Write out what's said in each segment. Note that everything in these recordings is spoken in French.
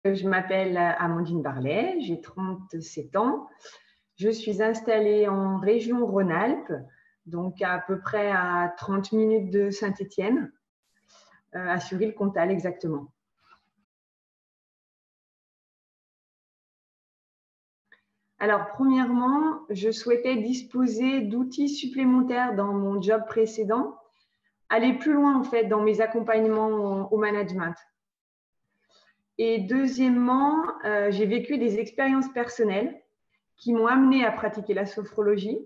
Je m'appelle Amandine Barlet, j'ai 37 ans. Je suis installée en région Rhône-Alpes, donc à peu près à 30 minutes de Saint-Étienne, à Sury-le-Comtal exactement. Alors, premièrement, je souhaitais disposer d'outils supplémentaires dans mon job précédent, aller plus loin en fait dans mes accompagnements au management. Et deuxièmement, j'ai vécu des expériences personnelles qui m'ont amenée à pratiquer la sophrologie.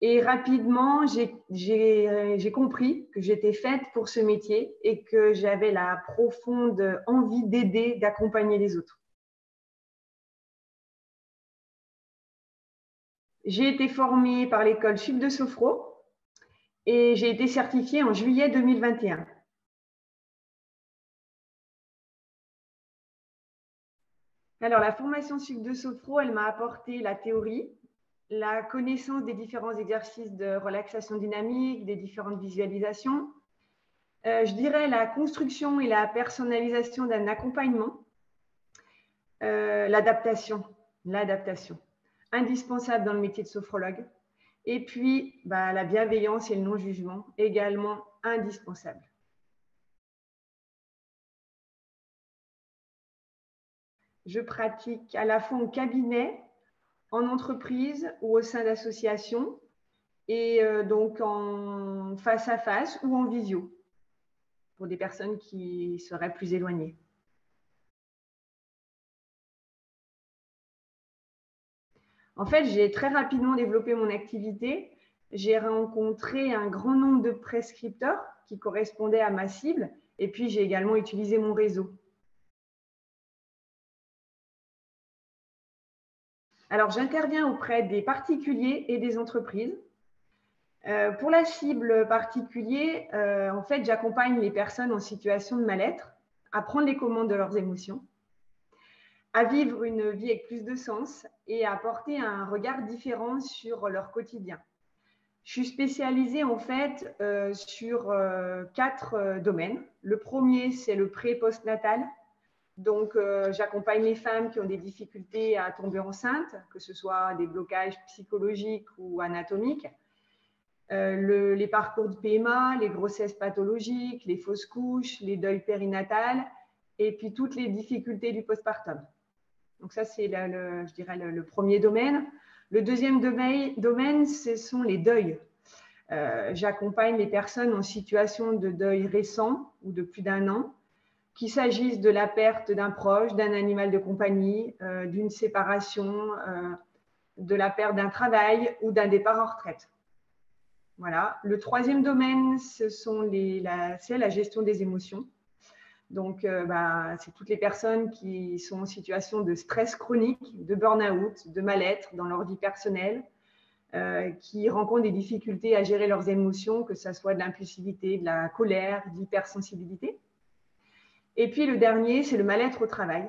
Et rapidement, j'ai compris que j'étais faite pour ce métier et que j'avais la profonde envie d'aider, d'accompagner les autres. J'ai été formée par l'école Sup de Sophro et j'ai été certifiée en juillet 2021. Alors, la formation Sup de Sophro, elle m'a apporté la théorie, la connaissance des différents exercices de relaxation dynamique, des différentes visualisations, je dirais la construction et la personnalisation d'un accompagnement, l'adaptation, indispensable dans le métier de sophrologue, et puis la bienveillance et le non-jugement, également indispensable. Je pratique à la fois en cabinet, en entreprise ou au sein d'associations, et donc en face à face ou en visio, pour des personnes qui seraient plus éloignées. En fait, j'ai très rapidement développé mon activité. J'ai rencontré un grand nombre de prescripteurs qui correspondaient à ma cible, et puis j'ai également utilisé mon réseau. Alors, j'interviens auprès des particuliers et des entreprises. Pour la cible particulier, en fait, j'accompagne les personnes en situation de mal-être à prendre les commandes de leurs émotions, à vivre une vie avec plus de sens et à apporter un regard différent sur leur quotidien. Je suis spécialisée en fait sur 4 domaines. Le premier, c'est le pré- et postnatal. Donc, j'accompagne les femmes qui ont des difficultés à tomber enceinte, que ce soit des blocages psychologiques ou anatomiques. Les parcours de PMA, les grossesses pathologiques, les fausses couches, les deuils périnatales et puis toutes les difficultés du postpartum. Donc ça, c'est je dirais le premier domaine. Le deuxième domaine, ce sont les deuils. J'accompagne les personnes en situation de deuil récent ou de plus d'1 an, qu'il s'agisse de la perte d'un proche, d'un animal de compagnie, d'une séparation, de la perte d'un travail ou d'un départ en retraite. Voilà. Le troisième domaine, c'est la gestion des émotions. Donc, c'est toutes les personnes qui sont en situation de stress chronique, de burn-out, de mal-être dans leur vie personnelle, qui rencontrent des difficultés à gérer leurs émotions, que ce soit de l'impulsivité, de la colère, de l'hypersensibilité. Et puis, le dernier, c'est le mal-être au travail.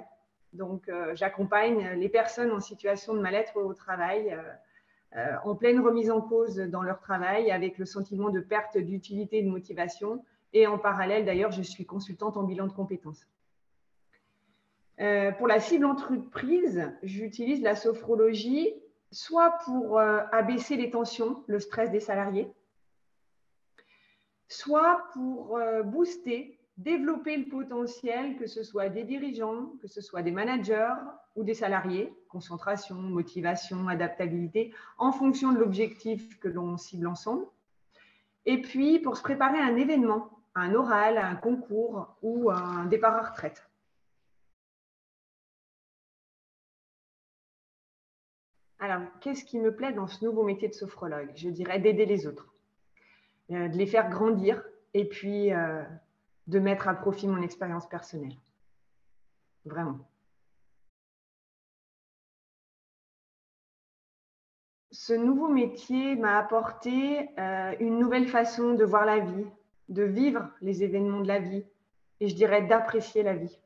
Donc, j'accompagne les personnes en situation de mal-être au travail, en pleine remise en cause dans leur travail, avec le sentiment de perte d'utilité et de motivation. Et en parallèle, d'ailleurs, je suis consultante en bilan de compétences. Pour la cible entreprise, j'utilise la sophrologie soit pour abaisser les tensions, le stress des salariés, soit pour booster, développer le potentiel, que ce soit des dirigeants, que ce soit des managers ou des salariés, concentration, motivation, adaptabilité, en fonction de l'objectif que l'on cible ensemble. Et puis, pour se préparer à un événement, un oral, un concours ou un départ à retraite. Alors, qu'est-ce qui me plaît dans ce nouveau métier de sophrologue? Je dirais d'aider les autres, de les faire grandir et puis de mettre à profit mon expérience personnelle. Vraiment. Ce nouveau métier m'a apporté une nouvelle façon de voir la vie, de vivre les événements de la vie et je dirais d'apprécier la vie.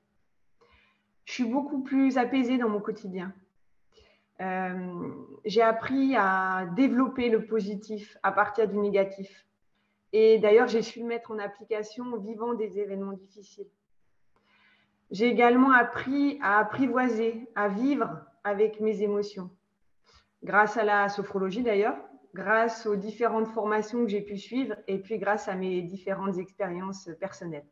Je suis beaucoup plus apaisée dans mon quotidien. J'ai appris à développer le positif à partir du négatif. Et d'ailleurs, j'ai su le mettre en application en vivant des événements difficiles. J'ai également appris à apprivoiser, à vivre avec mes émotions, grâce à la sophrologie d'ailleurs, grâce aux différentes formations que j'ai pu suivre et puis grâce à mes différentes expériences personnelles.